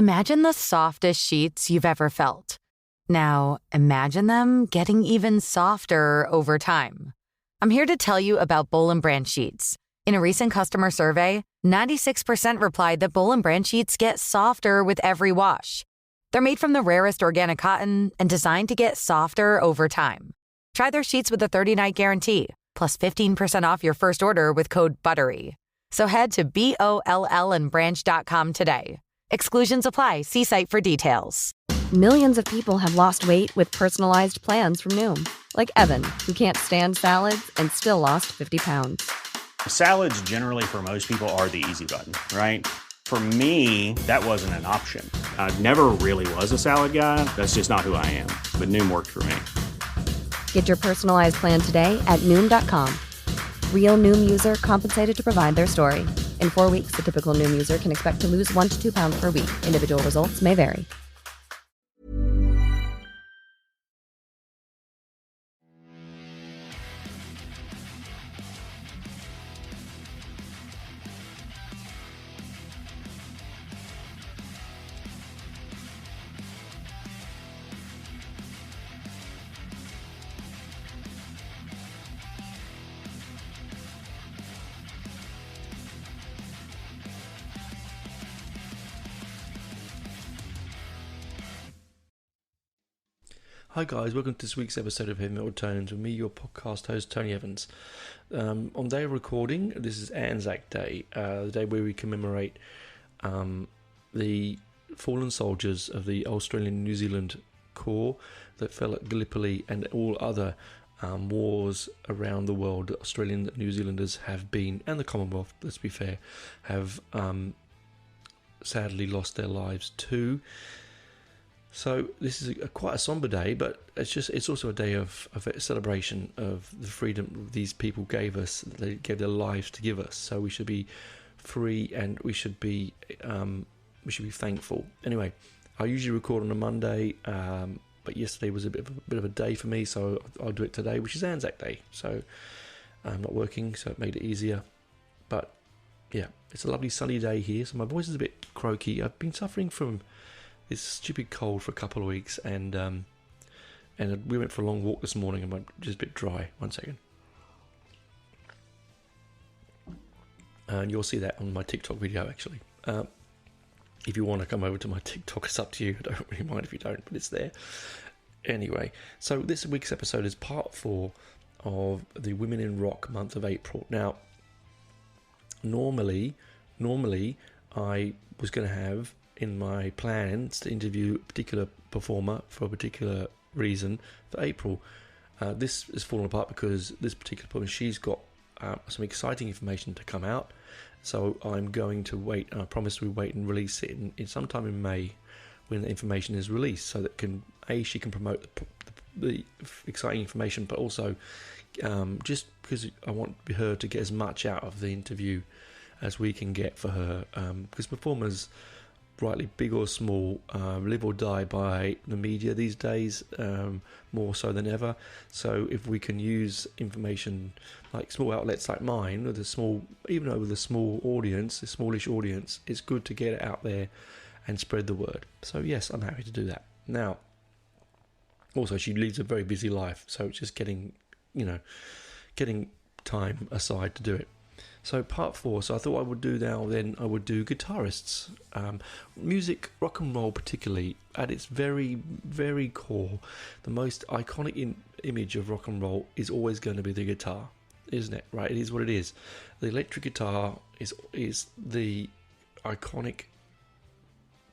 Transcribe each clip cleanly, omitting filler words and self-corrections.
Imagine the softest sheets you've ever felt. Now, imagine them getting even softer over time. I'm here to tell you about Boll & Branch sheets. In a recent customer survey, 96% replied that Boll & Branch sheets get softer with every wash. They're made from the rarest organic cotton and designed to get softer over time. Try their sheets with a 30-night guarantee, plus 15% off your first order with code BUTTERY. So head to BOLLandbranch.com today. Exclusions apply. See site for details. Millions of people have lost weight with personalized plans from Noom. Like Evan, who can't stand salads and still lost 50 pounds. Salads generally for most people are the easy button, right? For me, that wasn't an option. I never really was a salad guy. That's just not who I am. But Noom worked for me. Get your personalized plan today at Noom.com. Real Noom user compensated to provide their story. In 4 weeks, the typical Noom user can expect to lose 1 to 2 pounds per week. Individual results may vary. Hi guys, welcome to this week's episode of Heavy Metal Tones with me, your podcast host Tony Evans. On day of recording, this is Anzac Day, the day where we commemorate the fallen soldiers of the Australian and New Zealand Corps that fell at Gallipoli and all other wars around the world that Australian and New Zealanders have been, and the Commonwealth, let's be fair, have sadly lost their lives too. So this is quite a somber day, but it's also a day of a celebration of the freedom these people gave us. They gave their lives to give us. So we should be free and we should be thankful. Anyway, I usually record on a Monday, but yesterday was a bit of a day for me, so I'll do it today, which is Anzac Day. So I'm not working, so it made it easier. But yeah, it's a lovely sunny day here. So my voice is a bit croaky. I've been suffering from this stupid cold for a couple of weeks, and we went for a long walk this morning and I'm just a bit dry. 1 second. And you'll see that on my TikTok video, actually. If you want to come over to my TikTok, it's up to you. I don't really mind if you don't, but it's there. Anyway, so this week's episode is part 4 of the Women in Rock month of April. Now, normally I was going to have in my plans to interview a particular performer for a particular reason for April. This is falling apart because this particular performer, she's got some exciting information to come out. So I'm going to wait, and I promise we wait and release it in sometime in May when the information is released, so that she can promote the exciting information, but also just because I want her to get as much out of the interview as we can get for her, because performers, rightly big or small, live or die by the media these days, more so than ever. So if we can use information like small outlets like mine, with a small audience, a smallish audience, it's good to get it out there and spread the word. So yes, I'm happy to do that. Now, also she leads a very busy life, so it's just getting time aside to do it. So part 4, so I thought I would do guitarists. Music, rock and roll particularly, at its very, very core, the most iconic image of rock and roll is always going to be the guitar, isn't it? Right, it is what it is. The electric guitar is the iconic.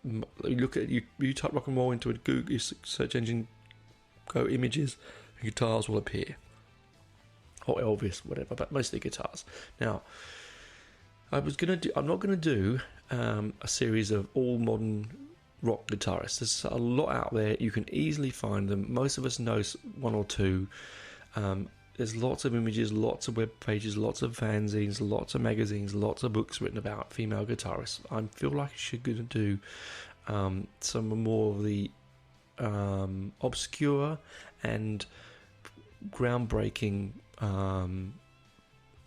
You look at you type rock and roll into a Google search engine, go images, and guitars will appear. Or Elvis, whatever, but mostly guitars. Now, I'm not going to do a series of all modern rock guitarists. There's a lot out there. You can easily find them. Most of us know one or two. There's lots of images, lots of web pages, lots of fanzines, lots of magazines, lots of books written about female guitarists. I feel like I should do some more of the obscure and groundbreaking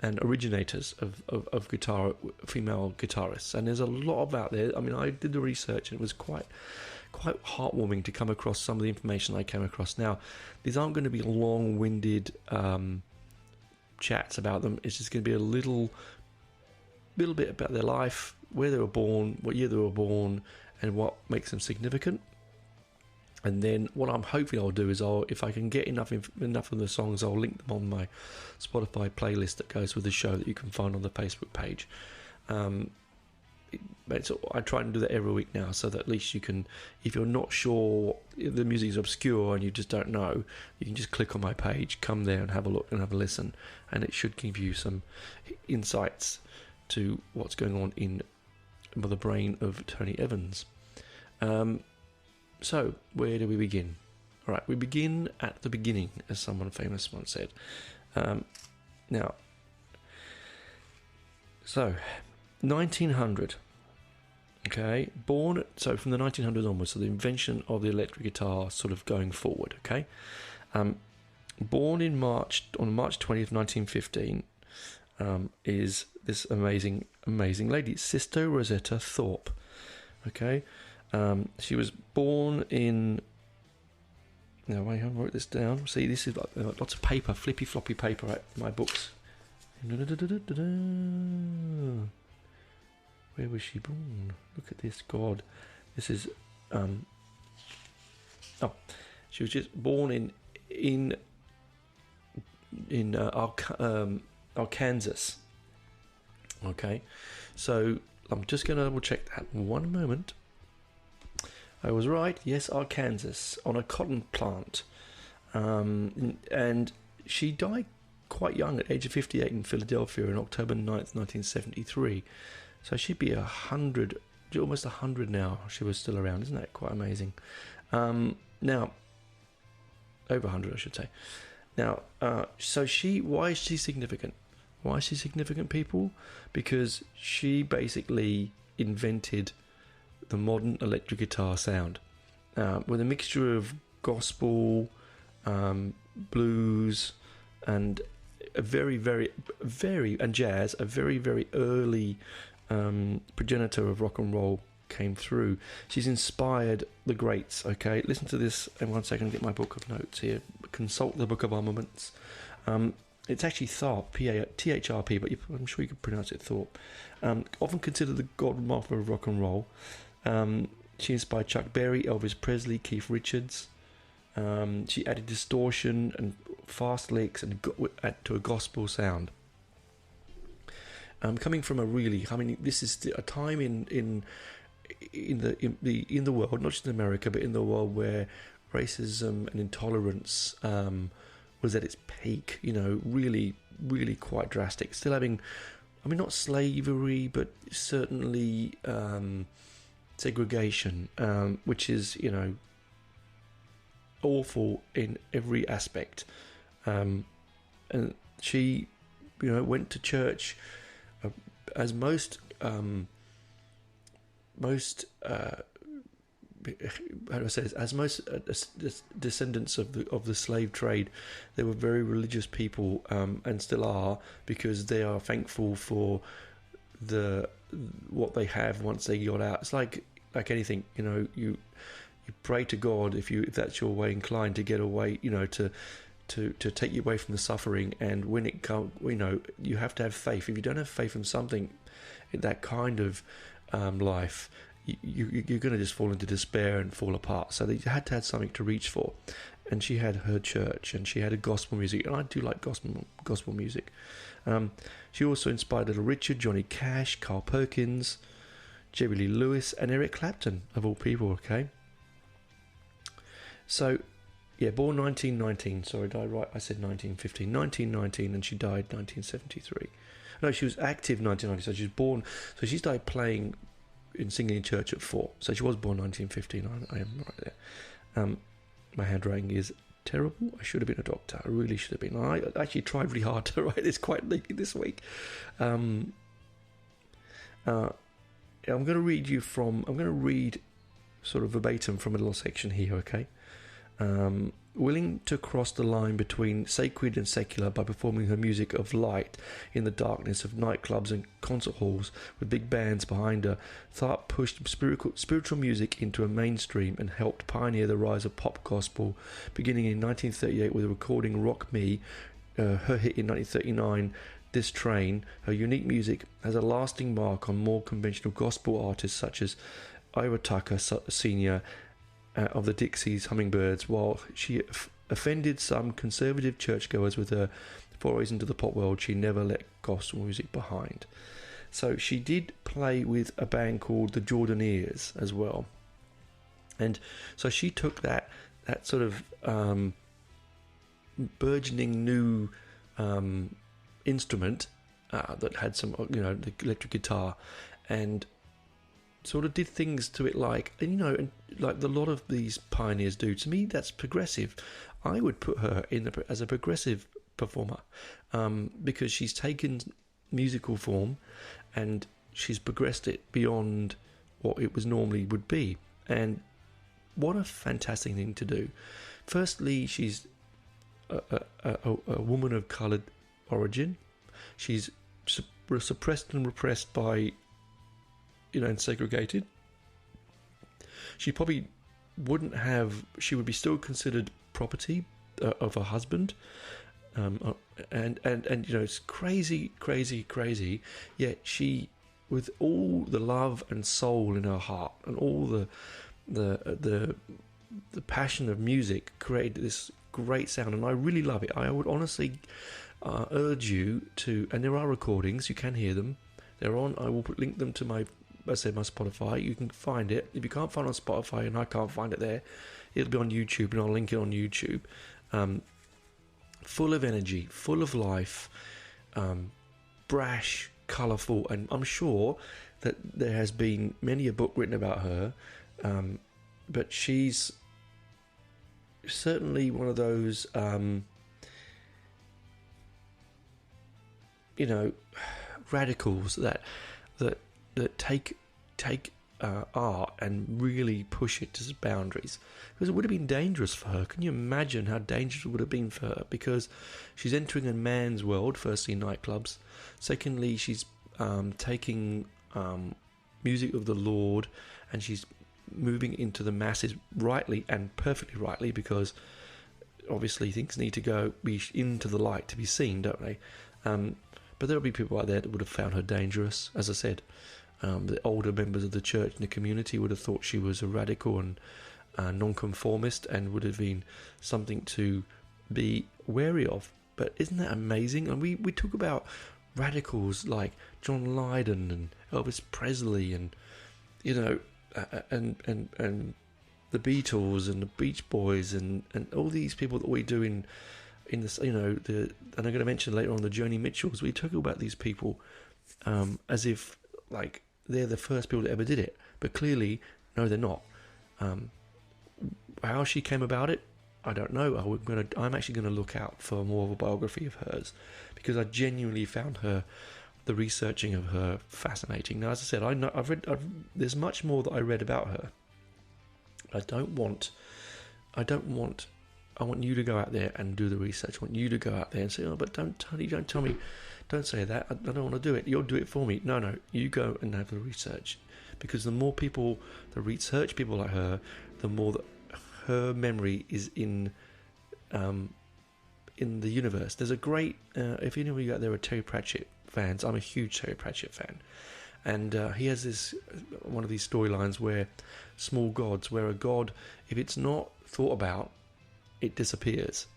and originators of guitar, female guitarists, and there's a lot of out there. I mean, I did the research, and it was quite heartwarming to come across some of the information I came across. Now, these aren't going to be long-winded chats about them. It's just going to be a little bit about their life, where they were born, what year they were born, and what makes them significant. And then what I'm hoping I'll do is if I can get enough of the songs, I'll link them on my Spotify playlist that goes with the show that you can find on the Facebook page. I try and do that every week now, so that at least you can, if you're not sure, if the music's obscure and you just don't know, you can just click on my page, come there and have a look and have a listen, and it should give you some insights to what's going on in the brain of Tony Evans. So, where do we begin? All right, we begin at the beginning, as someone famous once said. Now, so 1900. Okay, born, so from the 1900s onwards, so the invention of the electric guitar sort of going forward, okay? Born on March 20th, 1915, is this amazing lady, Sister Rosetta Thorpe, okay? She was born in... Now, wait, I wrote this down. See, this is like lots of paper, flippy floppy paper, right? My books. Where was she born? Look at this, God. This is... she was just born in Arkansas. Okay, so I'm just going to double check that. One moment. I was right. Yes, Arkansas, on a cotton plant. And she died quite young, at the age of 58 in Philadelphia on October 9th, 1973. So she'd be 100, almost 100 now. She was still around. Isn't that quite amazing? Now, over 100, I should say. Now, so why is she significant? Why is she significant, people? Because she basically invented the modern electric guitar sound with a mixture of gospel, blues, and a very, and jazz. A very, very early progenitor of rock and roll came through. She's inspired the greats. Okay, listen to this in 1 second. Get my book of notes here. Consult the Book of Armaments. It's actually Tharp, Thrp, but I'm sure you could pronounce it Thorpe. Often considered the godmother of rock and roll. She inspired Chuck Berry, Elvis Presley, Keith Richards. She added distortion and fast licks and to a gospel sound. Coming from this is a time in the world, not just in America, but in the world where racism and intolerance was at its peak. Really, really quite drastic. Still having, not slavery, but certainly segregation, which is awful in every aspect. And she, went to church. As most descendants of the slave trade, they were very religious people, and still are, because they are thankful for what they have once they got out. It's like anything, you pray to God if that's your way inclined to get away, to take you away from the suffering. And when it comes, you have to have faith. If you don't have faith in something, in that kind of life, you're going to just fall into despair and fall apart. So they had to have something to reach for. And she had her church, and she had a gospel music, and I do like gospel music. She also inspired Little Richard, Johnny Cash, Carl Perkins, Jerry Lee Lewis, and Eric Clapton, of all people. Okay. So, yeah, born 1919. Sorry, did I right? I said 1915. 1919, and she died 1973. No, she was active 1990. So she was born. So she started playing and singing in church at 4. So she was born 1915. I am right there. My handwriting is terrible. I should have been a doctor. I really should have been. I actually tried really hard to write this quite late this week. I'm going to read sort of verbatim from a little section here, okay? willing to cross the line between sacred and secular by performing her music of light in the darkness of nightclubs and concert halls with big bands behind her. Tharp pushed spiritual music into a mainstream and helped pioneer the rise of pop gospel, beginning in 1938 with a recording Rock Me, her hit in 1939, This Train. Her unique music has a lasting mark on more conventional gospel artists such as Ira Tucker Sr. Of the Dixies Hummingbirds, while she offended some conservative churchgoers with her forays into the pop world, she never let gospel music behind. So she did play with a band called the Jordanaires as well. And so she took that sort of burgeoning new instrument that had some, the electric guitar, and sort of did things to it like a lot of these pioneers do. To me, that's progressive. I would put her as a progressive performer, because she's taken musical form and she's progressed it beyond what it was normally would be. And what a fantastic thing to do. Firstly, she's a woman of coloured origin. She's suppressed and repressed by, and segregated. She probably she would be still considered property of her husband, and it's crazy. Yet she, with all the love and soul in her heart and all the passion of music, created this great sound, and I really love it. I would honestly urge you to, and there are recordings, you can hear them. They're on. I will link them to my Spotify. You can find it. If you can't find it on Spotify and I can't find it there, it'll be on YouTube, and I'll link it on YouTube. Full of energy, full of life, brash, colourful, and I'm sure that there has been many a book written about her, but she's certainly one of those radicals that take art and really push it to its boundaries, because it would have been dangerous for her. Can you imagine how dangerous it would have been for her? Because she's entering a man's world, firstly nightclubs, secondly she's taking music of the Lord, and she's moving into the masses, rightly and perfectly rightly, because obviously things need to be into the light to be seen, don't they? But there'll be people out there that would have found her dangerous. As I said, the older members of the church and the community would have thought she was a radical and nonconformist, and would have been something to be wary of. But isn't that amazing? And we talk about radicals like John Lydon and Elvis Presley, and and the Beatles and the Beach Boys and all these people that we do in this, and I'm going to mention later on the Joni Mitchells. We talk about these people as if like they're the first people that ever did it, but clearly, no, they're not. How she came about it, I don't know. I'm actually going to look out for more of a biography of hers, because I genuinely found the researching of her fascinating. Now, as I said, there's much more that I read about her. I want you to go out there and do the research. I want you to go out there and say, but don't tell me, don't say that. I don't want to do it. You'll do it for me. No, you go and have the research, because the more people that research people like her, the more that her memory is in the universe. There's a great, if any of you out there are Terry Pratchett fans, I'm a huge Terry Pratchett fan, and he has this one of these storylines where small gods, where a god, if it's not thought about, it disappears.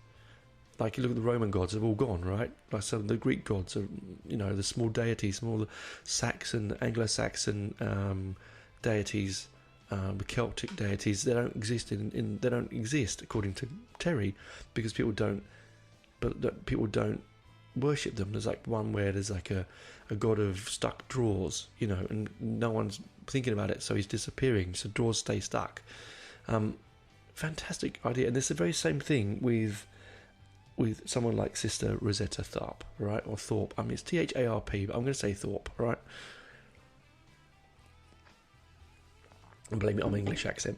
Like you look at the Roman gods, they've all gone, right? Like some of the Greek gods are, the small deities, some of the Saxon, Anglo-Saxon deities, the Celtic deities. They don't exist they don't exist according to Terry, because people don't worship them. There's like one where there's like a god of stuck drawers, and no one's thinking about it, so he's disappearing. So drawers stay stuck. Fantastic idea. And it's the very same thing with someone like Sister Rosetta Tharpe, right? Or Thorpe. I mean, it's Tharp, but I'm going to say Thorpe, right? And blame it on my English accent.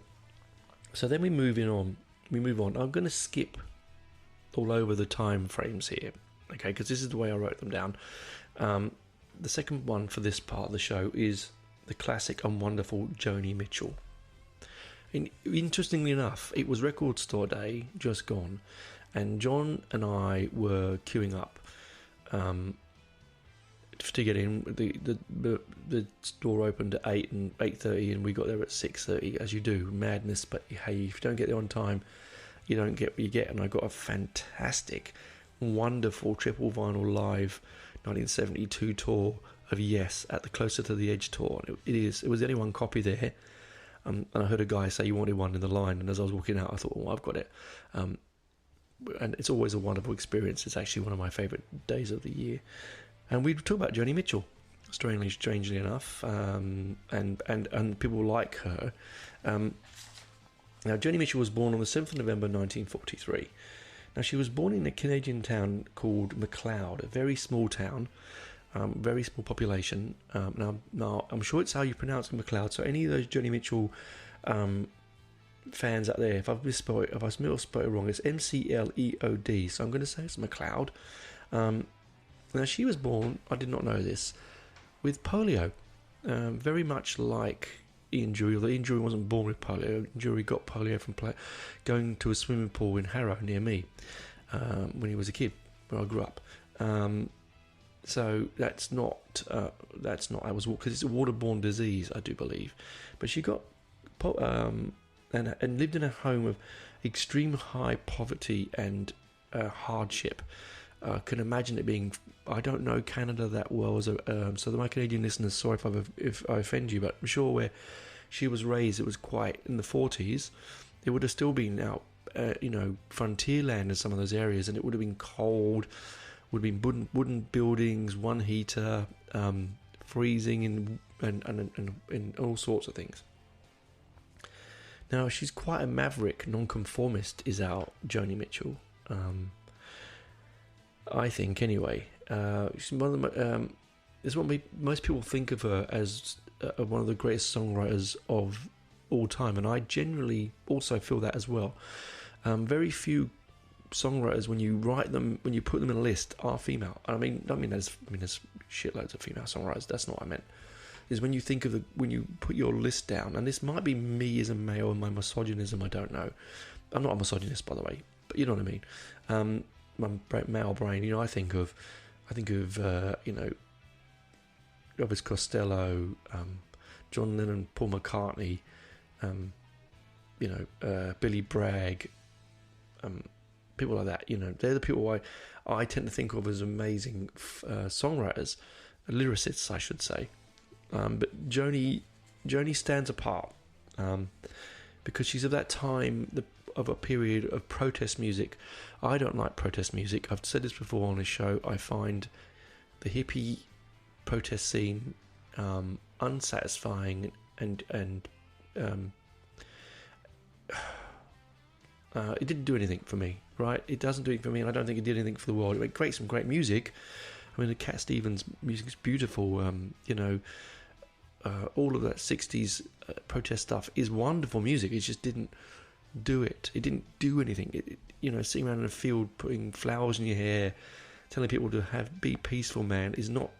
So then we move in on we move on. I'm going to skip all over the time frames here, okay, because this is the way I wrote them down. The second one for this part of the show is the classic and wonderful Joni Mitchell. And interestingly enough, it was Record Store Day, just gone, and John and I were queuing up to get in. The store opened at 8 and 8:30, and we got there at 6:30, as you do. Madness, but hey, if you don't get there on time, you don't get what you get. And I got a fantastic, wonderful triple vinyl live 1972 tour of Yes at the Closer to the Edge tour. It was only one copy there. And I heard a guy say he wanted one in the line, and as I was walking out, I thought, "Oh, I've got it." And it's always a wonderful experience. It's actually one of my favourite days of the year. And we talk about Joni Mitchell, strangely enough, and people like her. Now, Joni Mitchell was born on the 7th of November 1943. Now, she was born in a Canadian town called McLeod, a very small town. Very small population. Now, I'm sure it's how you pronounce it, McLeod. So any of those Joni Mitchell fans out there, if I spelled it wrong, it's MCLEOD. So I'm going to say it's McLeod. Now, she was born, I did not know this, with polio. Very much like Ian Dury, although Ian Dury wasn't born with polio. Ian Dury got polio from going to a swimming pool in Harrow near me when he was a kid, where I grew up. So that was because it's a waterborne disease, I do believe. But she got and lived in a home of extreme high poverty and hardship. I can imagine it being. I don't know Canada that well, so my Canadian listeners, sorry if I offend you, but I'm sure where she was raised, it was quite in the 40s. It would have still been out, frontier land in some of those areas, and it would have been cold. Would have been wooden buildings, one heater, freezing, and all sorts of things. Now, she's quite a maverick, nonconformist, is our Joni Mitchell. I think, anyway. She's one of the, it's what most people think of her as one of the greatest songwriters of all time, and I generally also feel that as well. Very few songwriters, when you write them, when you put them in a list, are female. I mean there's shitloads of female songwriters. That's not what I meant. Is when you think of when you put your list down, and this might be me as a male and my misogynism. I don't know. I'm not a misogynist, by the way, but you know what I mean. My male brain, I think of Elvis Costello, John Lennon, Paul McCartney, Billy Bragg. People like that, they're the people I tend to think of as amazing songwriters, lyricists, I should say. But Joni stands apart because she's of that time of a period of protest music. I don't like protest music. I've said this before on this show. I find the hippie protest scene unsatisfying and it didn't do anything for me, right? It doesn't do anything for me, and I don't think it did anything for the world. It made some great music. I mean, the Cat Stevens music is beautiful. All of that 60s protest stuff is wonderful music. It just didn't do it. It didn't do anything. Sitting around in a field, putting flowers in your hair, telling people to be peaceful, man, is not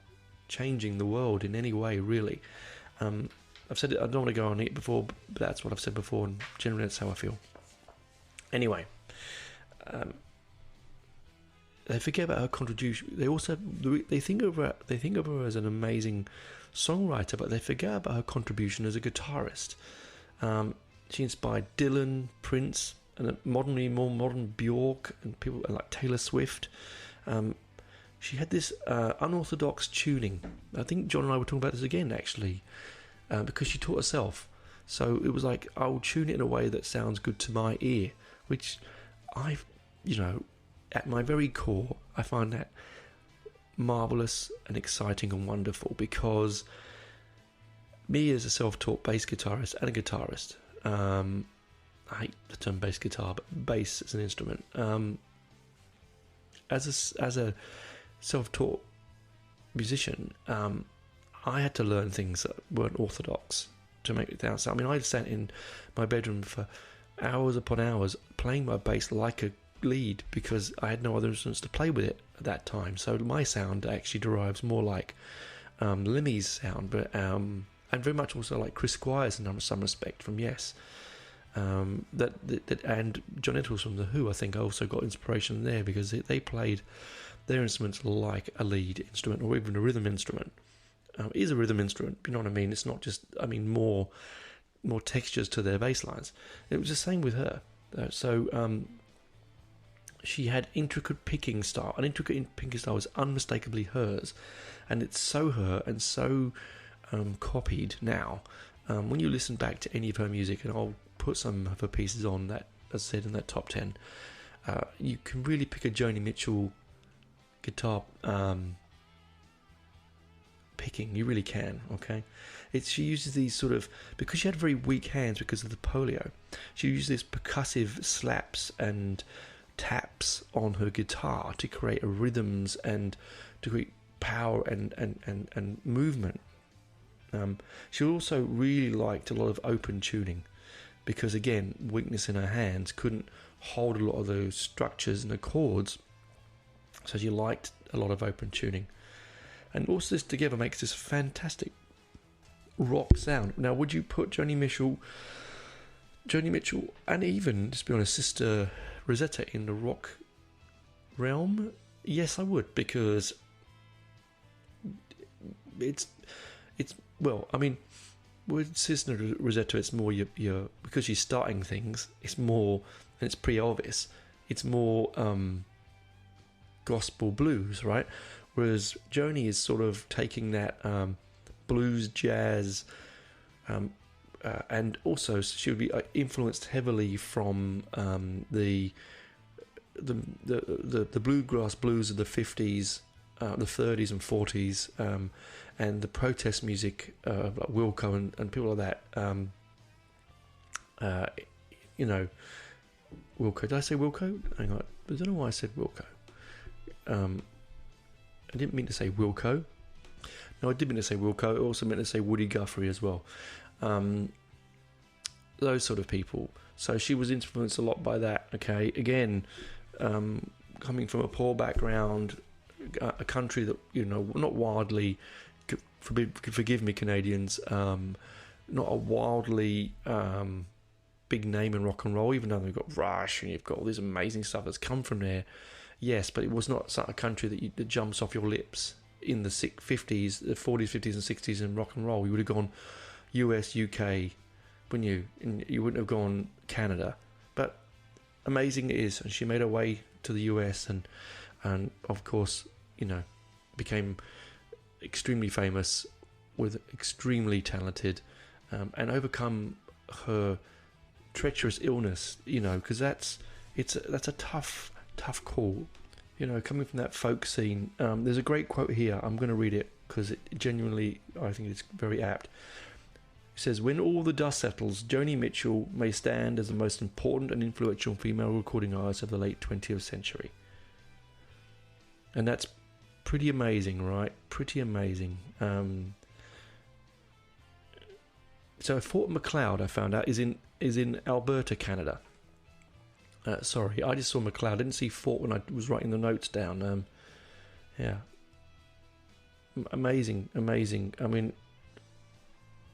changing the world in any way, really. I've said it. I don't want to go on it before, but that's what I've said before, and generally that's how I feel. Anyway, they forget about her contribution. They think of her as an amazing songwriter, but they forget about her contribution as a guitarist. She inspired Dylan, Prince, and more modern Bjork, and people like Taylor Swift. She had this unorthodox tuning. I think John and I were talking about this again, actually, because she taught herself. So it was like, I'll tune it in a way that sounds good to my ear, which at my very core, I find that marvellous and exciting and wonderful, because me as a self-taught bass guitarist and a guitarist, I hate the term bass guitar, but bass as an instrument, as a self-taught musician, I had to learn things that weren't orthodox to make it sound. I mean, I sat in my bedroom for hours upon hours playing my bass like a lead because I had no other instruments to play with it at that time. So my sound actually derives more like Lemmy's sound, but and very much also like Chris Squire's in some respect from Yes. That and John Entwistle from The Who, I think I also got inspiration there because they played their instruments like a lead instrument or even a rhythm instrument. It is a rhythm instrument, you know what I mean? It's not just, more textures to their bass lines. It was the same with her. She had intricate picking style. An intricate picking style was unmistakably hers, and it's so her and so copied now. When you listen back to any of her music, and I'll put some of her pieces on that, as I said, in that top 10, you can really pick a Joni Mitchell guitar picking. You really can, okay? She uses these sort of, because she had very weak hands because of the polio, she uses these percussive slaps and taps on her guitar to create rhythms and to create power and movement. She also really liked a lot of open tuning because, again, weakness in her hands, couldn't hold a lot of those structures and the chords, so she liked a lot of open tuning. And also this together makes this fantastic rock sound. Now, would you put Joni Mitchell and even, just be honest, Sister Rosetta in the rock realm? Yes, I would, because it's well, I mean, with Sister Rosetta, it's more your because she's starting things. It's more, and it's pre-Elvis. It's more gospel blues, right? Whereas Joni is sort of taking that blues, jazz, and also she would be influenced heavily from the bluegrass blues of the 50s, the 30s and 40s, and the protest music like Wilco and people like that. Wilco. Did I say Wilco? Hang on. I don't know why I said Wilco. I didn't mean to say Wilco. No, I did mean to say Wilco. I also meant to say Woody Guthrie as well. Those sort of people. So she was influenced a lot by that. Okay, again, coming from a poor background, a country that, not wildly, forgive me, Canadians, not a wildly big name in rock and roll, even though they've got Rush and you've got all this amazing stuff that's come from there. Yes, but it was not a country that jumps off your lips in the 50s, the 40s, 50s and 60s in rock and roll. You would have gone US, UK, wouldn't you? And you wouldn't have gone Canada. But amazing it is. And she made her way to the US and of course, became extremely famous, with extremely talented, and overcome her treacherous illness, because that's a tough call, coming from that folk scene. There's a great quote here. I'm going to read it because it genuinely, I think it's very apt. It says, "When all the dust settles, Joni Mitchell may stand as the most important and influential female recording artist of the late 20th century." And that's pretty amazing, right? Pretty amazing. So Fort McLeod, I found out, is in Alberta, Canada. Sorry, I just saw McLeod. I didn't see Fort when I was writing the notes down. Yeah. Amazing. I mean,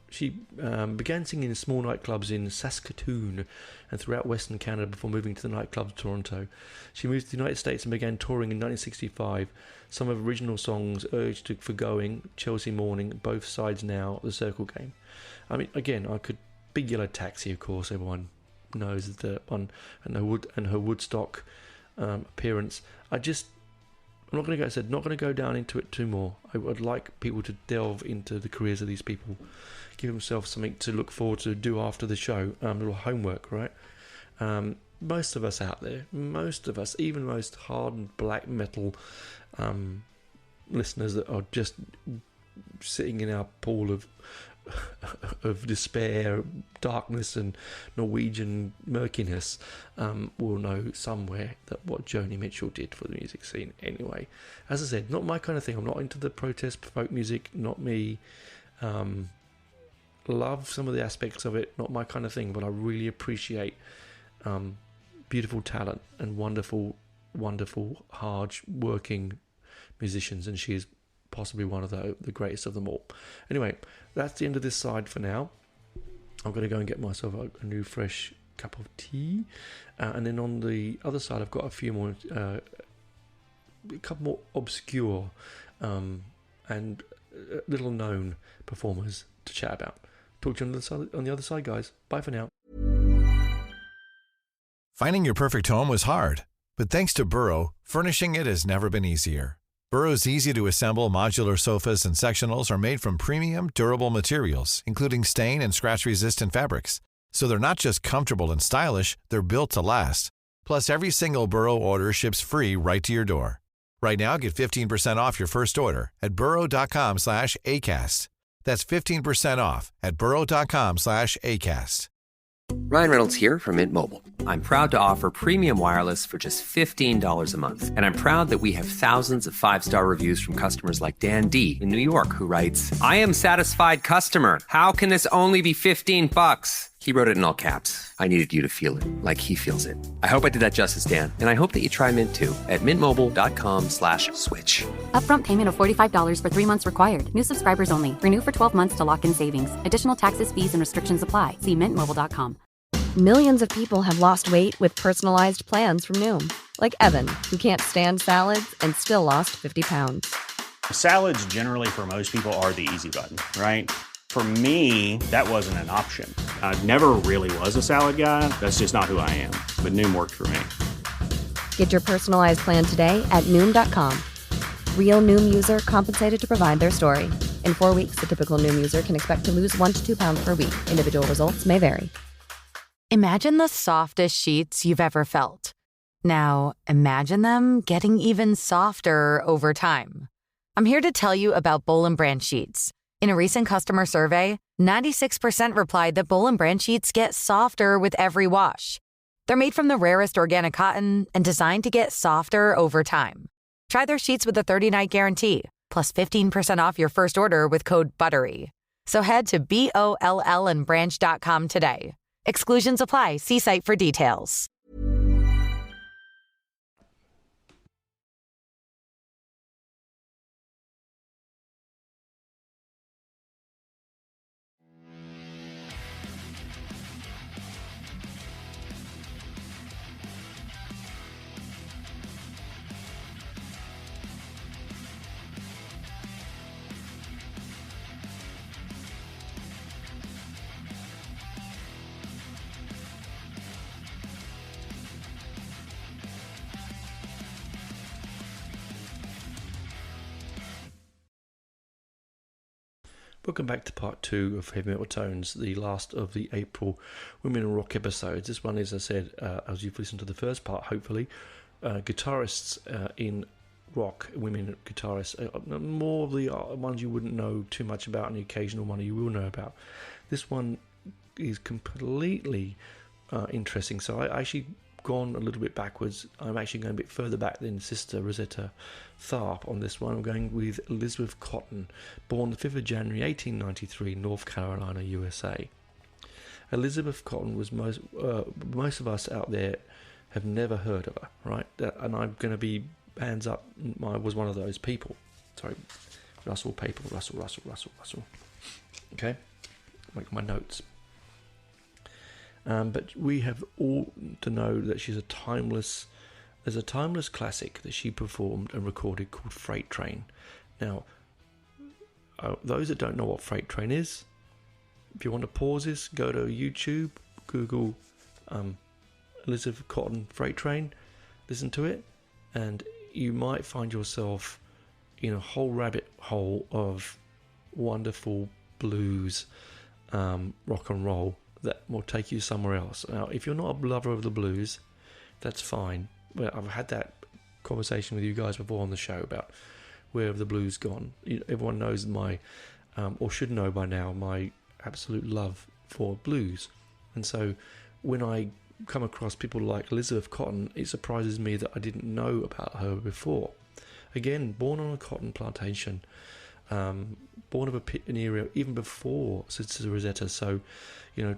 she began singing in small nightclubs in Saskatoon and throughout Western Canada before moving to the nightclubs of Toronto. She moved to the United States and began touring in 1965. Some of her original songs, Urge to Forgoing, Chelsea Morning, Both Sides Now, The Circle Game. I mean, again, Big Yellow Taxi, of course, everyone knows that one, and her Woodstock appearance. I'm not going to go down into it too more. I would like people to delve into the careers of these people, give themselves something to look forward to do after the show, a little homework, right? Most of us out there, even most hardened black metal listeners that are just sitting in our pool of despair, darkness and Norwegian murkiness, will know somewhere that what Joni Mitchell did for the music scene. Anyway, as I said, not my kind of thing. I'm not into the protest folk music, not me. Love some of the aspects of it, not my kind of thing, but I really appreciate beautiful talent and wonderful, wonderful, hard-working musicians, and she is possibly one of the greatest of them all. Anyway, that's the end of this side for now. I'm going to go and get myself a new fresh cup of tea, and then on the other side I've got a few more, a couple more obscure and little known performers to chat about. Talk to you on the other side, guys. Bye for now. Finding your perfect home was hard, but thanks to Burrow, furnishing it has never been easier. Burrow's easy-to-assemble modular sofas and sectionals are made from premium, durable materials, including stain and scratch-resistant fabrics. So they're not just comfortable and stylish, they're built to last. Plus, every single Burrow order ships free right to your door. Right now, get 15% off your first order at burrow.com/ACAST. That's 15% off at burrow.com/ACAST. Ryan Reynolds here from Mint Mobile. I'm proud to offer premium wireless for just $15 a month. And I'm proud that we have thousands of 5-star reviews from customers like Dan D. in New York, who writes, "I am satisfied customer. How can this only be $15? He wrote it in all caps. I needed you to feel it like he feels it. I hope I did that justice, Dan. And I hope that you try Mint too at mintmobile.com/switch. Upfront payment of $45 for 3 months required. New subscribers only. Renew for 12 months to lock in savings. Additional taxes, fees, and restrictions apply. See mintmobile.com. Millions of people have lost weight with personalized plans from Noom. Like Evan, who can't stand salads and still lost 50 pounds. Salads generally for most people are the easy button, right? For me, that wasn't an option. I never really was a salad guy. That's just not who I am. But Noom worked for me. Get your personalized plan today at Noom.com. Real Noom user compensated to provide their story. In 4 weeks, the typical Noom user can expect to lose 1 to 2 pounds per week. Individual results may vary. Imagine the softest sheets you've ever felt. Now, imagine them getting even softer over time. I'm here to tell you about Boll & Branch sheets. In a recent customer survey, 96% replied that Boll & Branch sheets get softer with every wash. They're made from the rarest organic cotton and designed to get softer over time. Try their sheets with a 30-night guarantee, plus 15% off your first order with code BUTTERY. So head to BOLLandbranch.com today. Exclusions apply. See site for details. Welcome back to part 2 of Heavy Metal Tones, the last of the April Women in Rock episodes. This one, as I said, as you've listened to the first part, hopefully, guitarists in rock, women guitarists, more of the ones you wouldn't know too much about, and the occasional one you will know about. This one is completely interesting. So I actually gone a little bit backwards. I'm actually going a bit further back than Sister Rosetta Tharpe on this one. I'm going with Elizabeth Cotton, born the 5th of January 1893, North Carolina, USA. Elizabeth Cotton was most of us out there have never heard of her, right? And I'm going to be hands up. I was one of those people. Sorry, Russell. Okay, make my notes. But we have all to know that there's a timeless classic that she performed and recorded called Freight Train. Now, those that don't know what Freight Train is, if you want to pause this, go to YouTube, Google Elizabeth Cotton Freight Train, listen to it, and you might find yourself in a whole rabbit hole of wonderful blues, rock and roll, that will take you somewhere else. Now, if you're not a lover of the blues, that's fine. Well, I've had that conversation with you guys before on the show about where have the blues gone. Everyone knows my, or should know by now, my absolute love for blues. And so when I come across people like Elizabeth Cotton, it surprises me that I didn't know about her before. Again, born on a cotton plantation, born of an era even before Sister Rosetta, so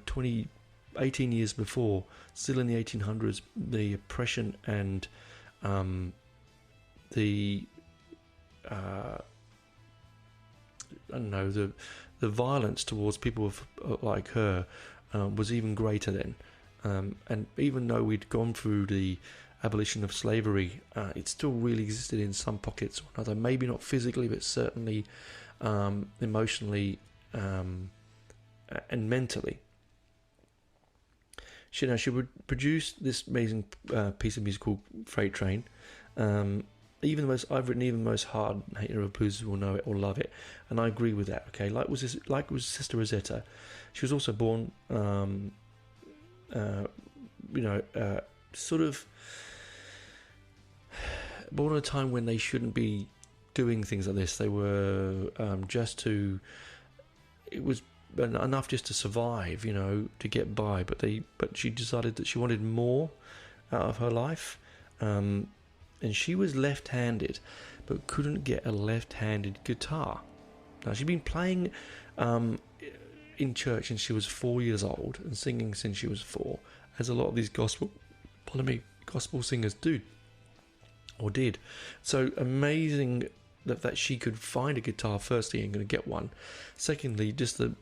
20 18 years before, still in the 1800s, the oppression and the violence towards people like her was even greater then. And even though we'd gone through the abolition of slavery, it still really existed in some pockets or another. Maybe not physically, but certainly emotionally and mentally. She would produce this amazing piece of music called Freight Train. I've written even the most hard hater of blues will know it or love it, and I agree with that. Okay, like was Sister Rosetta, she was also born, sort of born at a time when they shouldn't be doing things like this. They were it was enough just to survive, to get by. But she decided that she wanted more out of her life. And she was left-handed, but couldn't get a left-handed guitar. Now, she'd been playing in church since she was 4 years old and singing since she was 4, as a lot of these gospel singers do, or did. So amazing that she could find a guitar, firstly, and going to get one. Secondly, just the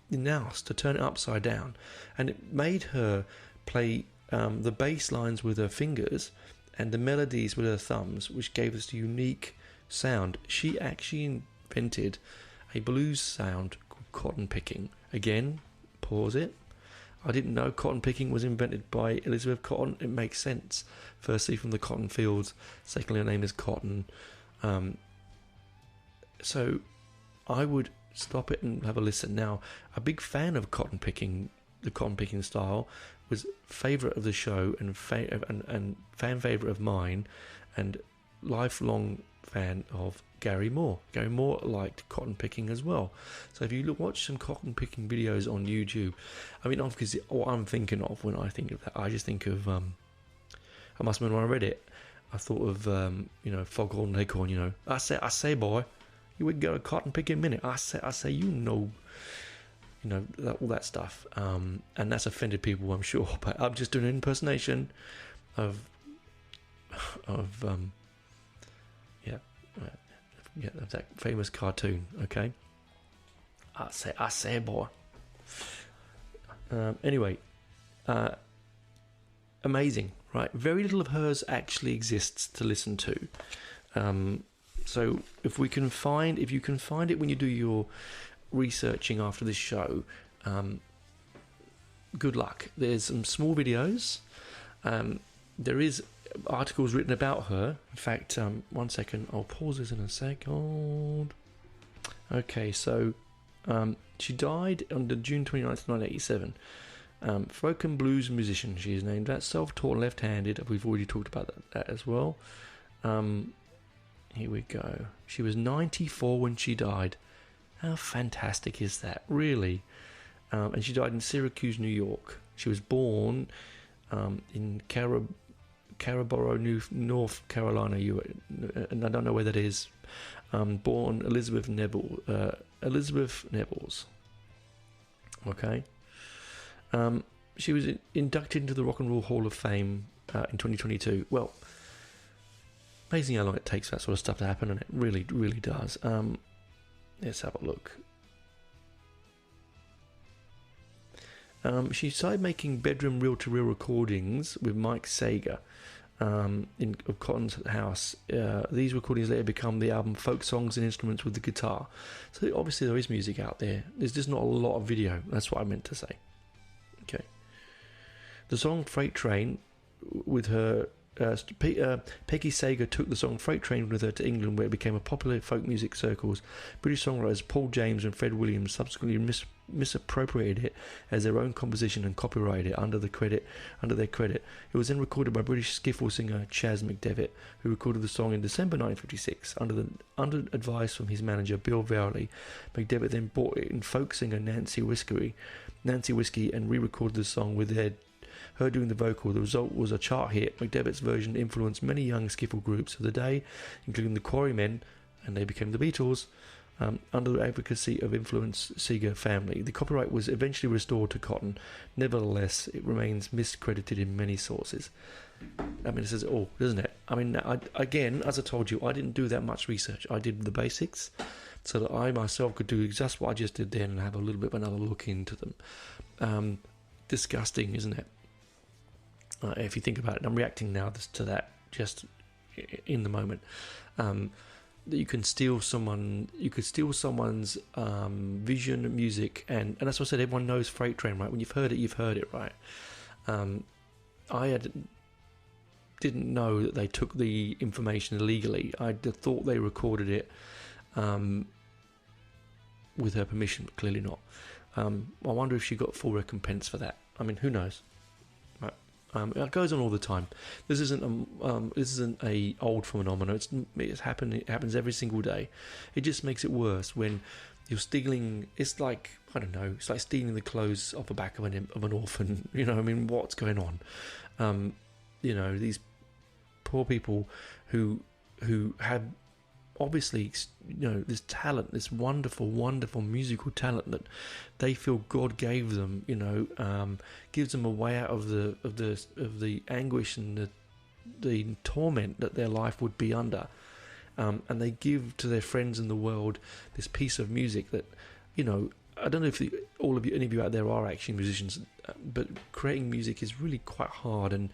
nous, to turn it upside down. And it made her play the bass lines with her fingers and the melodies with her thumbs, which gave us a unique sound. She actually invented a blues sound called cotton picking. Again, pause it. I didn't know cotton picking was invented by Elizabeth Cotton. It makes sense. Firstly, from the cotton fields. Secondly, her name is Cotton. So I would stop it and have a listen. Now, a big fan of cotton picking, the cotton picking style, was favourite of the show and fan favourite of mine, and lifelong fan of Gary Moore. Gary Moore liked cotton picking as well. So if you watch some cotton picking videos on YouTube, I mean, obviously what I'm thinking of when I think of that, I just think of, I must admit, when I read it, I thought of, Foghorn Leghorn, I say, boy, you would go a cotton picking minute. I say, all that stuff. And that's offended people, I'm sure, but I'm just doing an impersonation of that famous cartoon. Okay, I say, boy. Anyway, amazing, right? Very little of hers actually exists to listen to. So if you can find it when you do your researching after this show, good luck. There's some small videos. There is articles written about her. In fact, one second, I'll pause this in a second. Okay, so she died on June 29th, 1987. Folk and blues musician, she is named that. Self-taught left-handed. We've already talked about that as well. Here we go. She was 94 when she died. How fantastic is that, really? And she died in Syracuse, New York. She was born in Caraboro, North Carolina, and I don't know where that is. Born Elizabeth Nevels. Okay. She was inducted into the Rock and Roll Hall of Fame in 2022. Well, amazing how long it takes for that sort of stuff to happen, and it really, really does. Let's have a look. She started making bedroom reel-to-reel recordings with Mike Sager in Cotton's house. These recordings later become the album Folk Songs and Instruments with the Guitar. So obviously there is music out there. There's just not a lot of video. That's what I meant to say. Okay. The song Freight Train with her... Peggy Sager took the song Freight Train with her to England, where it became a popular folk music circles. British songwriters Paul James and Fred Williams subsequently misappropriated it as their own composition and copyrighted it under their credit. It was then recorded by British skiffle singer Chas McDevitt, who recorded the song in December 1956 under advice from his manager Bill Vowley. McDevitt then brought in folk singer Nancy Whiskey and re-recorded the song with her doing the vocal. The result was a chart hit. McDevitt's version influenced many young skiffle groups of the day, including the Quarrymen, and they became the Beatles, under the advocacy of influenced Seeger family. The copyright was eventually restored to Cotton. Nevertheless, it remains miscredited in many sources. I mean, it says it all, doesn't it? I mean, again, as I told you, I didn't do that much research. I did the basics so that I myself could do just what I just did then and have a little bit of another look into them. Disgusting, isn't it? If you think about it, I'm reacting now to that just in the moment. That you can steal someone's vision, music, and that's what I said. Everyone knows Freight Train, right? When you've heard it, right? I didn't know that they took the information illegally. I thought they recorded it with her permission, but clearly not. I wonder if she got full recompense for that. I mean, who knows? Right. It goes on all the time. This isn't a old phenomenon. It happens every single day. It just makes it worse when you're stealing. It's like, I don't know. It's like stealing the clothes off the back of an orphan. You know, I mean, what's going on? You know, these poor people who have obviously, you know, this talent, this wonderful musical talent that they feel God gave them, you know, gives them a way out of the anguish and the torment that their life would be under, and they give to their friends in the world this piece of music that, you know, I don't know if any of you out there are actually musicians, but creating music is really quite hard, and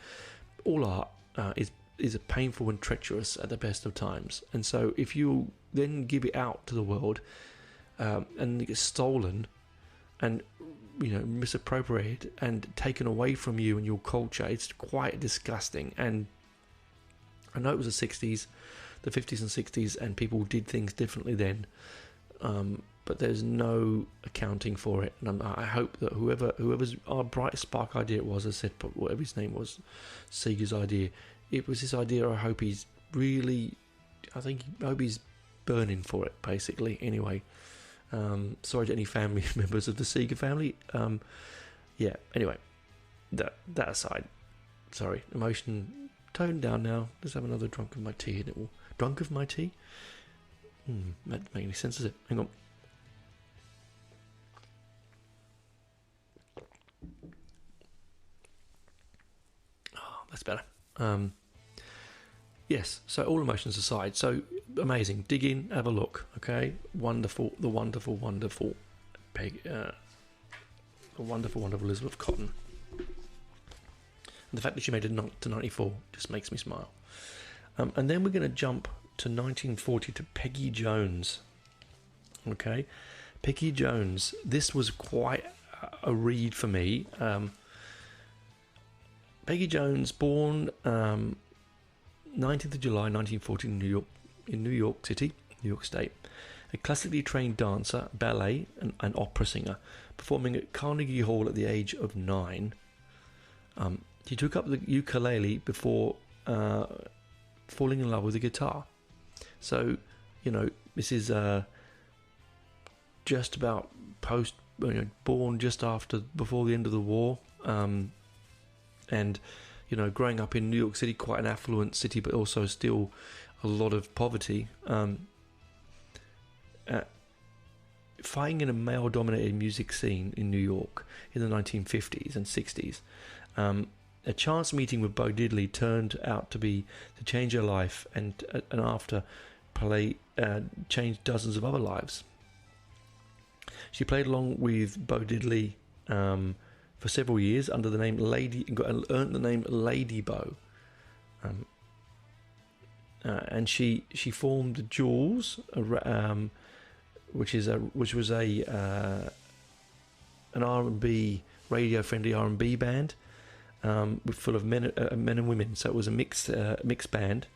all art is painful and treacherous at the best of times. And so if you then give it out to the world, and it gets stolen and, you know, misappropriated and taken away from you and your culture, it's quite disgusting. And I know it was the 60s, the 50s and 60s, and people did things differently then, but there's no accounting for it. And I hope that whoever's our bright spark idea it was, as I said, whatever his name was, Seeger's idea, it was his idea. I hope he's burning for it, basically. Anyway, sorry to any family members of the Seeger family. Yeah, anyway, that aside, sorry, emotion toned down now. Let's have another drunk of my tea, and it will. Drunk of my tea? That doesn't make any sense, does it? Hang on. Oh, that's better. Yes, so all emotions aside, so amazing. Dig in, have a look, okay? Wonderful, the wonderful Peg, the wonderful Elizabeth Cotton. And the fact that she made it to 94 just makes me smile. And then we're going to jump to 1940 to Peggy Jones, okay? Peggy Jones, this was quite a read for me. Peggy Jones, born 19th of July 1940 in New York City, New York State, a classically trained dancer, ballet and opera singer, performing at Carnegie Hall at the age of 9. She took up the ukulele before falling in love with the guitar. So, you know, this is just about born just before the end of the war, and, you know, growing up in New York City, quite an affluent city, but also still a lot of poverty. Fighting in a male-dominated music scene in New York in the 1950s and 60s, a chance meeting with Bo Diddley turned out to change her life, and after changed dozens of other lives. She played along with Bo Diddley for several years under the name earned the name Lady Bo, and she formed Jules, which was an R&B, radio-friendly R&B band, full of men and women. So it was a mixed band.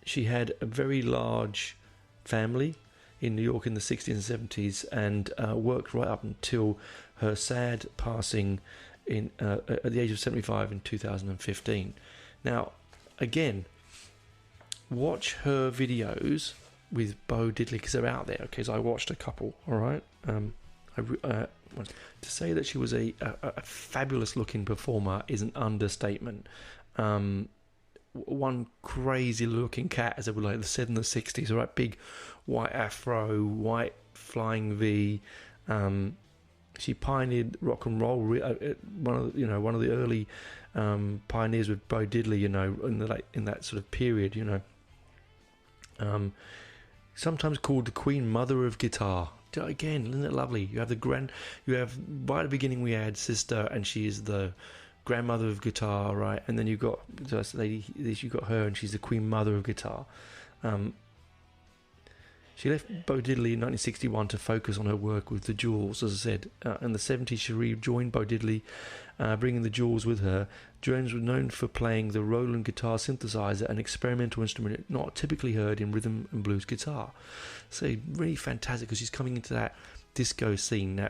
She had a very large family in New York in the 60s and 70s, and worked right up until her sad passing at the age of 75 in 2015. Now, again, watch her videos with Bo Diddley, because they're out there. Okay, so I watched a couple. All right, to say that she was a fabulous looking performer is an understatement. one crazy looking cat, as they were like said in the 60s, all right, big white afro, white flying V. She pioneered rock and roll. One of the early pioneers with Bo Diddley. In that sort of period. Sometimes called the Queen Mother of Guitar. Again, isn't it lovely? You have right at the beginning we had Sister, and she is the grandmother of guitar, right? And then you got this lady, you got her, and she's the Queen Mother of Guitar. She left Bo Diddley in 1961 to focus on her work with the Jewels, as I said. In the 70s, she rejoined Bo Diddley, bringing the Jewels with her. Jones was known for playing the Roland guitar synthesizer, an experimental instrument not typically heard in rhythm and blues guitar. So really fantastic, because she's coming into that disco scene,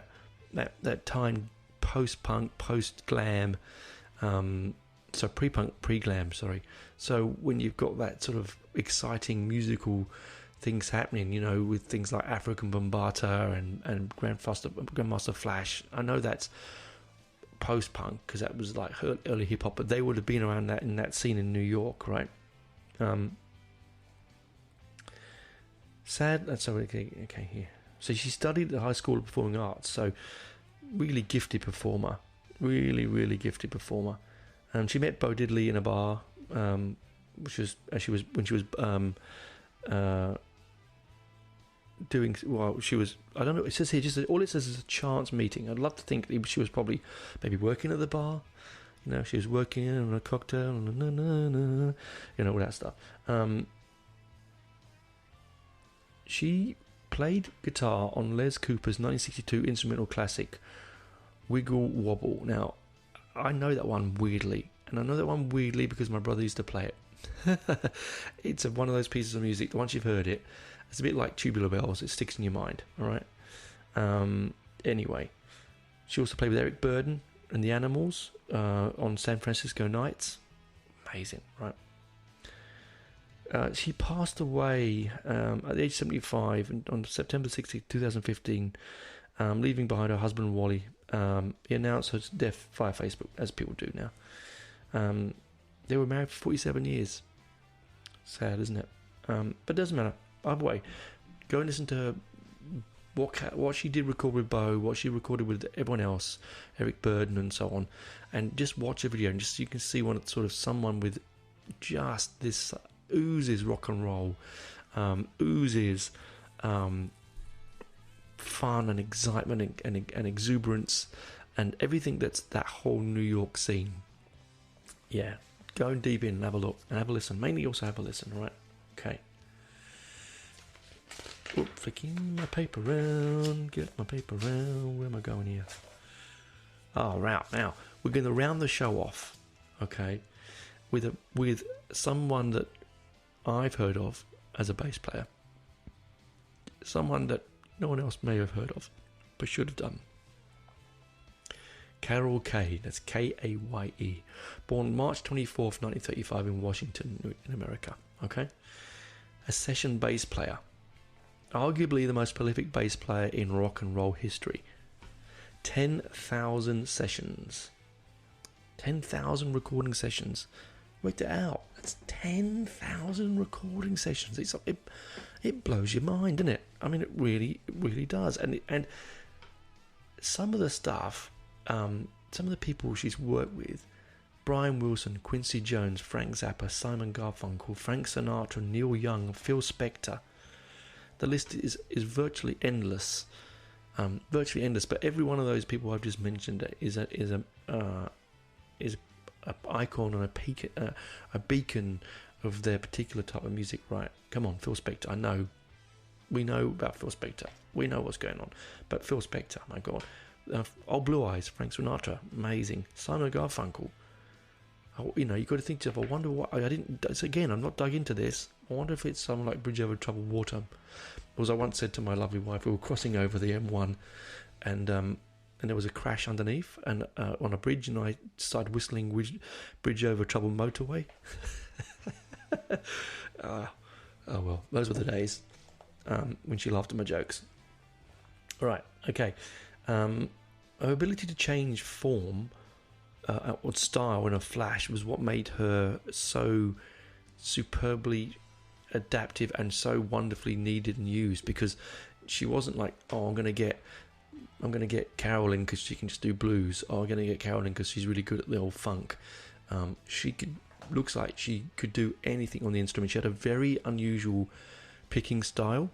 that time post-punk, post-glam, pre-punk, pre-glam, sorry. So when you've got that sort of exciting musical things happening, with things like African Bombata and Grandmaster Flash. I know that's post-punk because that was like early hip-hop, but they would have been around that in that scene in New York, right? Okay, here. So she studied at the High School of Performing Arts, so really gifted performer. Really, really gifted performer. She met Bo Diddley in a bar, which was when she was she was, I don't know, it says here, all it says is a chance meeting. I'd love to think that she was probably maybe working at the bar, she was working on a cocktail, all that stuff. She played guitar on Les Cooper's 1962 instrumental classic Wiggle Wobble. Now, I know that one weirdly, and I know that one weirdly because my brother used to play it. It's one of those pieces of music that once you've heard it, it's a bit like Tubular Bells. It sticks in your mind, all right? Anyway, she also played with Eric Burdon and the Animals on San Francisco Nights. Amazing, right? She passed away at the age of 75 on September 16, 2015, leaving behind her husband, Wally. He announced her death via Facebook, as people do now. They were married for 47 years. Sad, isn't it? But it doesn't matter. By the way, go and listen to her, what she did record with Bo, what she recorded with everyone else, Eric Burdon and so on, and just watch a video and just so you can see someone with just this oozes rock and roll, oozes fun and excitement and exuberance and everything that's that whole New York scene. Yeah, go deep in and have a look and have a listen. Mainly also have a listen, all right? Okay. Flicking my paper around, get my paper around. Where am I going here? Oh, right. Now we're going to round the show off, okay, with someone that I've heard of as a bass player, someone that no one else may have heard of, but should have done. Carol Kaye, that's Kaye, born March 24th, 1935 in Washington, in America, okay? A session bass player, arguably the most prolific bass player in rock and roll history. 10,000 sessions. 10,000 recording sessions. Worked it out. That's 10,000 recording sessions. It blows your mind, doesn't it? I mean, it really does. And some of the stuff, some of the people she's worked with, Brian Wilson, Quincy Jones, Frank Zappa, Simon Garfunkel, Frank Sinatra, Neil Young, Phil Spector. The list is virtually endless. Virtually endless. But every one of those people I've just mentioned is an icon and a beacon of their particular type of music. Right? Come on, Phil Spector. I know. We know about Phil Spector. We know what's going on. But Phil Spector, my God. Old Blue Eyes, Frank Sinatra, amazing. Simon Garfunkel. You got to think to yourself, I wonder what, I'm not dug into this. I wonder if it's something like Bridge Over Troubled Water. As I once said to my lovely wife, we were crossing over the M1 and there was a crash underneath and on a bridge, and I started whistling Bridge Over Troubled Motorway. Oh well, those were the days when she laughed at my jokes. All right, okay. Her ability to change form outward style and a flash was what made her so superbly adaptive and so wonderfully needed and used, because she wasn't like, oh, I'm gonna get Carol in because she can just do blues, or I'm gonna get Carol in because she's really good at the old funk. Looks like she could do anything on the instrument. She had a very unusual picking style,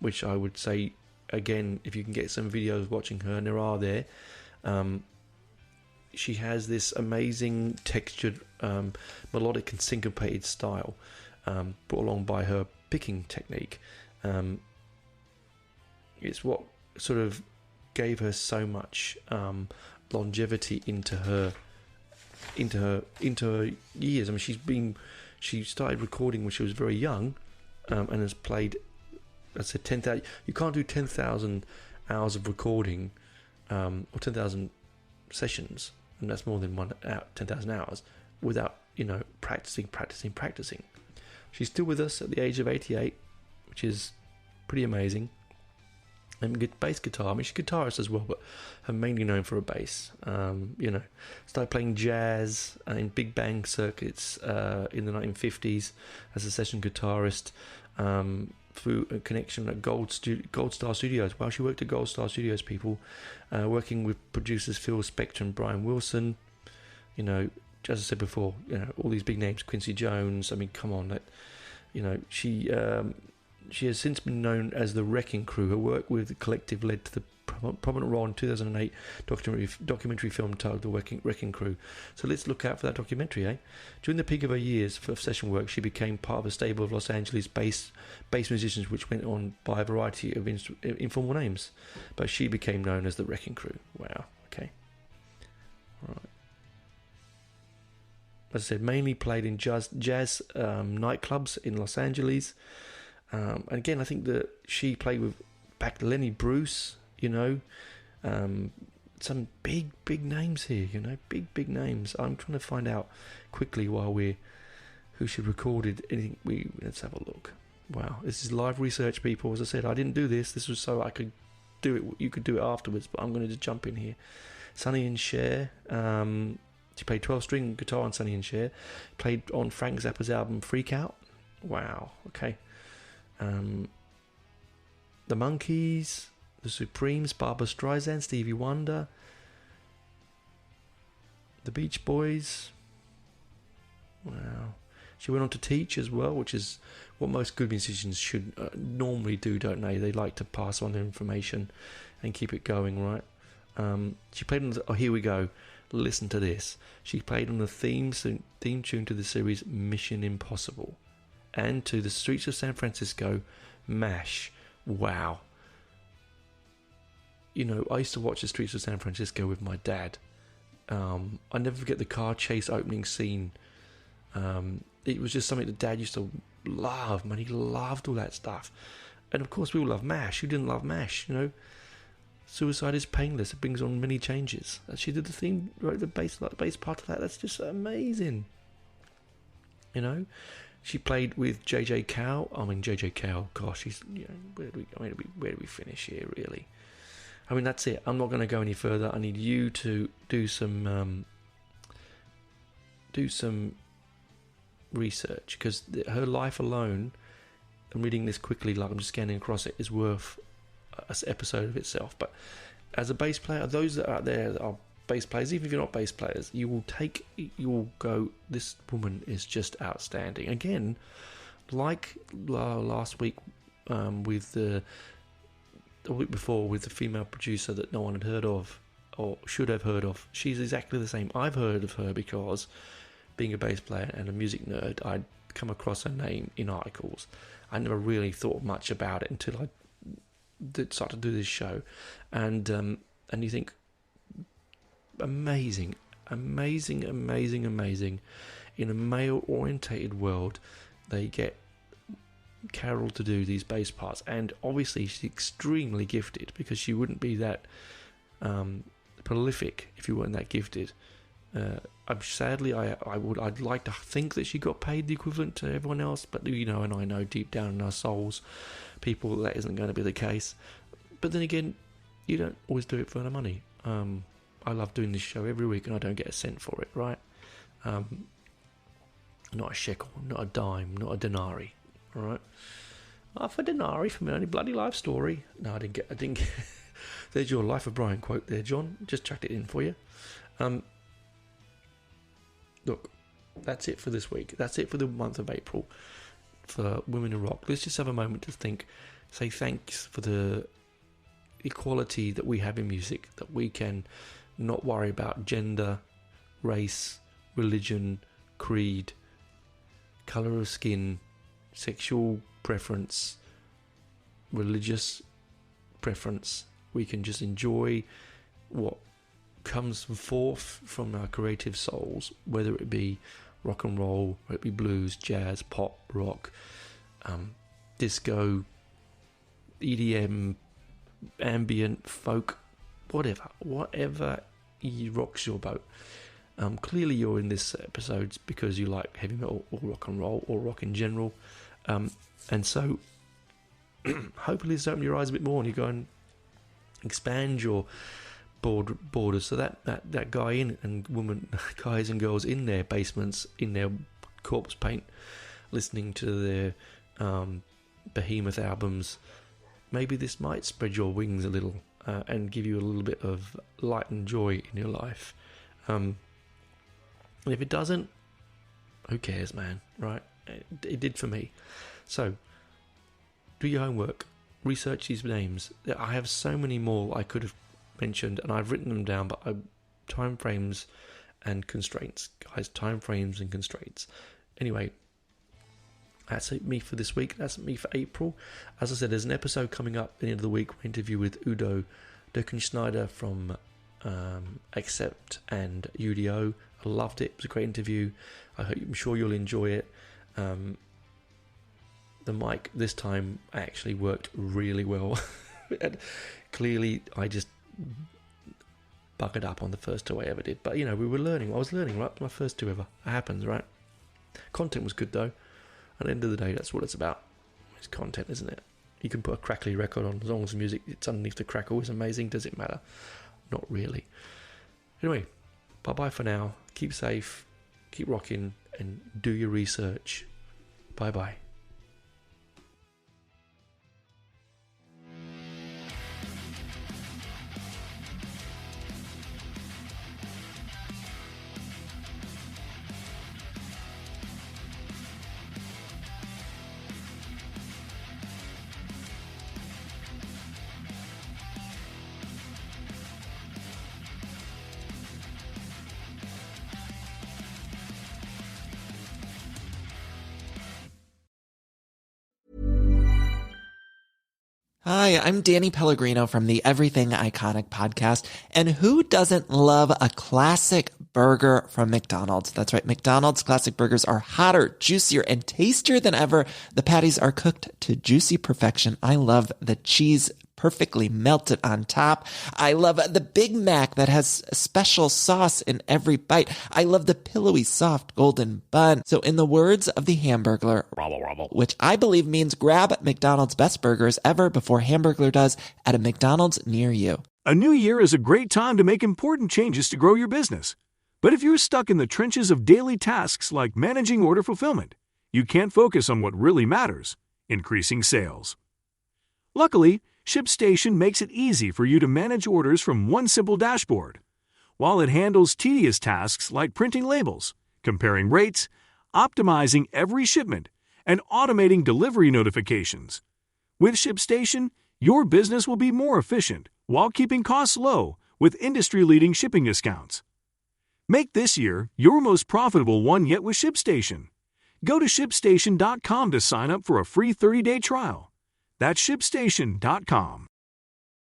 which I would say, again, if you can get some videos watching her, and there are there, she has this amazing textured, melodic and syncopated style, brought along by her picking technique. It's what sort of gave her so much longevity into her years. I mean, she started recording when she was very young, and has played, I said, 10,000. You can't do 10,000 hours of recording, or 10,000 sessions, and that's more than 10,000 hours, without practicing. She's still with us at the age of 88, which is pretty amazing. And bass guitar, I mean, she's a guitarist as well, but her mainly known for a bass. Started playing jazz in big band circuits in the 1950s as a session guitarist, through a connection at Gold Star Studios. Well, she worked at Gold Star Studios, people, working with producers Phil Spector and Brian Wilson. As I said before, all these big names, Quincy Jones. I mean, come on, she has since been known as the Wrecking Crew. Her work with the collective led to the prominent role in 2008 documentary film titled The Wrecking Crew. So let's look out for that documentary, eh? During the peak of her years for session work, she became part of a stable of Los Angeles bass musicians, which went on by a variety of informal names. But she became known as the Wrecking Crew. Wow, okay. All right. As I said, mainly played in jazz nightclubs in Los Angeles. And again, I think that she played with back Lenny Bruce, some big names here, big names. I'm trying to find out quickly who she recorded anything. Let's have a look. Wow, this is live research, people. As I said, I didn't do this. This was so I could do it. You could do it afterwards, but I'm going to just jump in here. Sonny and Cher. She played 12-string guitar on Sonny and Cher. Played on Frank Zappa's album Freak Out. Wow. Okay. The Monkees, the Supremes, Barbra Streisand, Stevie Wonder, the Beach Boys. Wow. She went on to teach as well, which is what most good musicians should normally do, don't they? They like to pass on their information and keep it going, right? She played on here we go. Listen to this. She played on the theme tune to the series Mission Impossible, and to the Streets of San Francisco, MASH. Wow. I used to watch the Streets of San Francisco with my dad. I never forget the car chase opening scene. It was just something that Dad used to love, man. He loved all that stuff. And of course we all love MASH. Who didn't love MASH, Suicide is painless. It brings on many changes. She did the theme, wrote the bass part of that. That's just amazing. She played with JJ Cale. I mean, JJ Cale, gosh, he's, where do we finish here, really? I mean, that's it. I'm not going to go any further. I need you to do some research, because her life alone, I'm reading this quickly, like I'm just scanning across it, is worth an episode of itself. But as a bass player, those that are out there that are bass players, even if you're not bass players, you will go, this woman is just outstanding. Again, like last week, with the week before with the female producer that no one had heard of or should have heard of, she's exactly the same. I've heard of her because, being a bass player and a music nerd, I'd come across her name in articles. I never really thought much about it until I started to do this show, and you think, amazing. In a male-orientated world, they get Carol to do these bass parts, and obviously she's extremely gifted, because she wouldn't be that prolific if you weren't that gifted. I'd like to think that she got paid the equivalent to everyone else, but and I know deep down in our souls, people, that isn't going to be the case. But then again, you don't always do it for the money. I love doing this show every week, and I don't get a cent for it, right? Not a shekel, not a dime, not a denarii, all right? Half a denarii for my only bloody life story. No, I didn't get. There's your Life of Brian quote there, John. Just chucked it in for you. Look, that's it for this week. That's it for the month of April for Women in Rock. Let's just have a moment to think. Say thanks for the equality that we have in music, that we can not worry about gender, race, religion, creed, colour of skin, sexual preference, religious preference. We can just enjoy what comes forth from our creative souls, whether it be rock and roll, whether it be blues, jazz, pop, rock, disco, EDM, ambient, folk, whatever rocks your boat. Clearly you're in this episode because you like heavy metal or rock and roll or rock in general, and so hopefully it's opened your eyes a bit more and you go and expand your borders, so that guy and woman, guys and girls in their basements, in their corpse paint, listening to their behemoth albums, maybe this might spread your wings a little and give you a little bit of light and joy in your life. And if it doesn't, who cares, man, right? It did for me. So do your homework, research these names. I have so many more I could have mentioned, and I've written them down, but time frames and constraints, guys. Time frames and constraints. Anyway, that's me for this week. That's me for April. As I said, there's an episode coming up at the end of the week, an interview with Udo Dirkenschneider from Accept and UDO. I loved it. It was a great interview. I'm sure you'll enjoy it. The mic this time actually worked really well. Clearly, I just buggered up on the first two I ever did. But, we were learning. I was learning, right? My first two ever. It happens, right? Content was good, though. At the end of the day, that's what it's about. It's content, isn't it? You can put a crackly record on. As long as the music it's underneath the crackle is amazing. Does it matter? Not really. Anyway, bye-bye for now. Keep safe. Keep rocking. And do your research. Bye-bye. Hi, I'm Danny Pellegrino from the Everything Iconic podcast. And who doesn't love a classic burger from McDonald's? That's right. McDonald's classic burgers are hotter, juicier, and tastier than ever. The patties are cooked to juicy perfection. I love the cheese perfectly melted on top. I love the Big Mac that has special sauce in every bite. I love the pillowy, soft, golden bun. So in the words of the Hamburglar, which I believe means grab McDonald's best burgers ever before Hamburglar does at a McDonald's near you. A new year is a great time to make important changes to grow your business. But if you're stuck in the trenches of daily tasks like managing order fulfillment, you can't focus on what really matters, increasing sales. Luckily, ShipStation makes it easy for you to manage orders from one simple dashboard, while it handles tedious tasks like printing labels, comparing rates, optimizing every shipment, and automating delivery notifications. With ShipStation, your business will be more efficient while keeping costs low with industry-leading shipping discounts. Make this year your most profitable one yet with ShipStation. Go to ShipStation.com to sign up for a free 30-day trial. That's ShipStation.com.